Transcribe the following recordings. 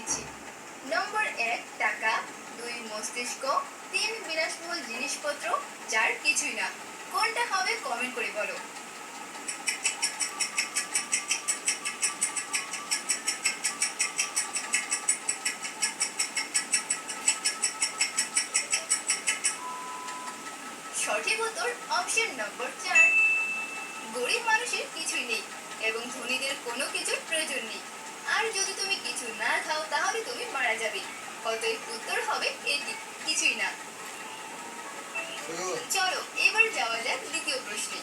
দিচ্ছি। নম্বর 1 টাকা, 2 মস্তিষ্ক, 3 বিলাসবহুল জিনিসপত্র, 4 কিছুই না। কোনটা হবে কমেন্ট করে বলো। সঠিক উত্তর অপশন নম্বর 4। গরিব মানুষের কিছুই নেই এবং ধনীদের কোনো কিছুর প্রয়োজন নেই। আর যদি তুমি কিছু না খাও তাহলে তুমি মারা যাবে। অতএব উত্তর হবে এটি, কিছুই না। চলো এবার যাওয়া যাক দ্বিতীয় প্রশ্নে।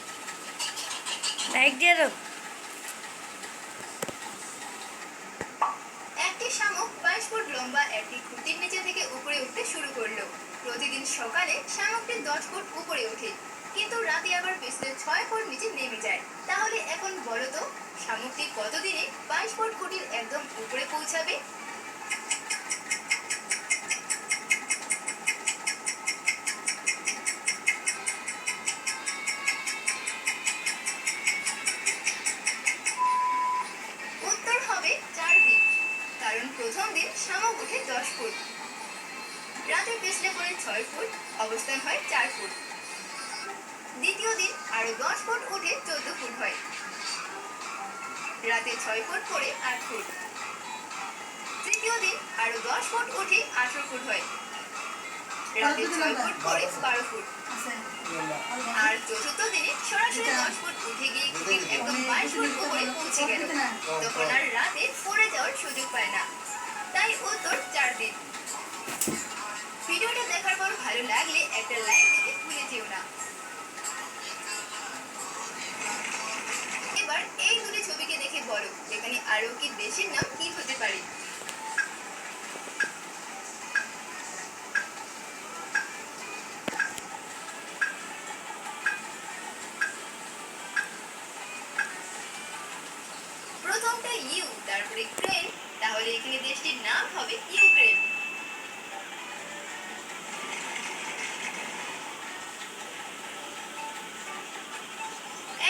একটি শামুক 22 ফুট লম্বা একটি খুঁটির নিচে থেকে উপরে উঠতে শুরু করলো। প্রতিদিন সকালে শামুকটি 10 ফুট উপরে ওঠে, কিন্তু রাতে আবার পিছলে 6 ফুট নিচে নেমে যায়। তাহলে এখন বলো তো, শামুকটি কতদিনে 22 ফুট খুঁটির একদম উপরে পৌঁছাবে? উত্তর হবে 4 দিন। কারণ প্রথম দিন শামুক ওঠে 10 ফুট, রাতে পিছলে পড়ে 6 ফুট, অবস্থান হয় 4 ফুট। দ্বিতীয় দিন আরো 10 ফুট উঠে 14 ফুট হয়, রাতে 6 ফুট পরে 8 ফুট। তৃতীয় দিন আরো 10 ফুট উঠে 18 ফুট হয়, রাতে 6 ফুট পরে 12 ফুট। আর চতুর্থ দিনে সরাসরি 10 ফুট উঠে গিয়ে খুঁটির একদম 22 ফুট উপরে পৌঁছে গেল। তখন আর রাতে পড়ে যাওয়ার সুযোগ পায় না। তাই উত্তর 4 দিন। ভিডিওটা দেখার পর ভালো লাগলে একটা লাইক দিতে ভুলে যেও না। এবার এই দুটি ছবিকে দেখে বলো এখানে আরো কি দেশের নাম কি হতে পারে। প্রথমটা ইউ, তারপরে ক্রেন, তাহলে এখানে দেশটির নাম হবে ইউক্রেন।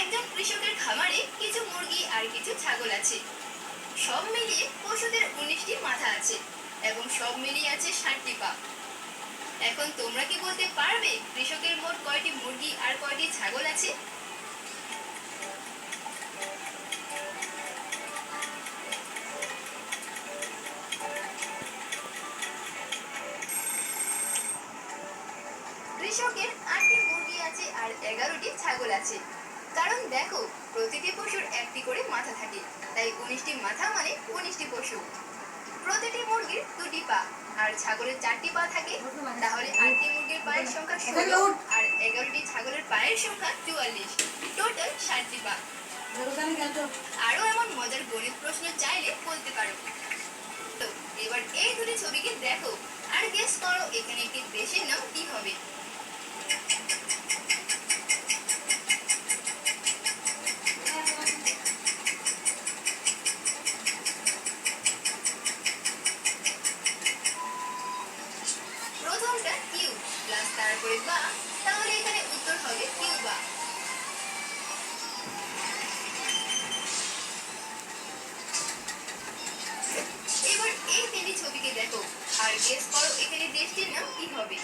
একজন কৃষকের খামারে কিছু মুরগি আর কিছু ছাগল আছে। সব মিলিয়ে পশুদের 19টি মাথা আছে এবং সব মিলিয়ে আছে 60টি পা। এখন তোমরা কি বলতে পারবে কৃষকের মোট কয়টি মুরগি আর কয়টি ছাগল আছে? কৃষকের 8টি মুরগি আছে আর 11টি ছাগল আছে। কারণ দেখো, প্রতিটি পশুর একটি করে মাথা থাকে, তাই 19টি মাথা মানে 19টি পশু। প্রতিটি মুরগির 2টি পা আর ছাগলের 4টি পা থাকে, তাহলে 8টি মুরগির পায়ের সংখ্যা 16 আর 11টি ছাগলের পায়ের সংখ্যা 44, টোটাল 60টি পা। আরো এমন মজার গণিত প্রশ্ন চাইলে বলতে পারো। তো এবার এই দুটি ছবিকে দেখো আর গেস করো এখানে একটি দেশের নাম কি হবে। প্রথমটা কিউ প্লাস তারপরে বা, তাহলে এখানে উত্তর হবে কিউবা। এবার এই তিনটি ছবিকে দেখো আর গেস করো এখানে দেশটির নাম কি হবে।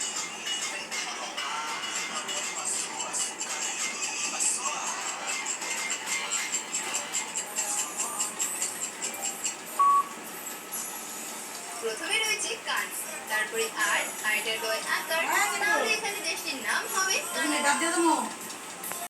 প্রথমে রয়েছে কান, তারপরে আর আইটার গয় আকার, তাহলে এখানে দেশটির নাম হবে কানাডা।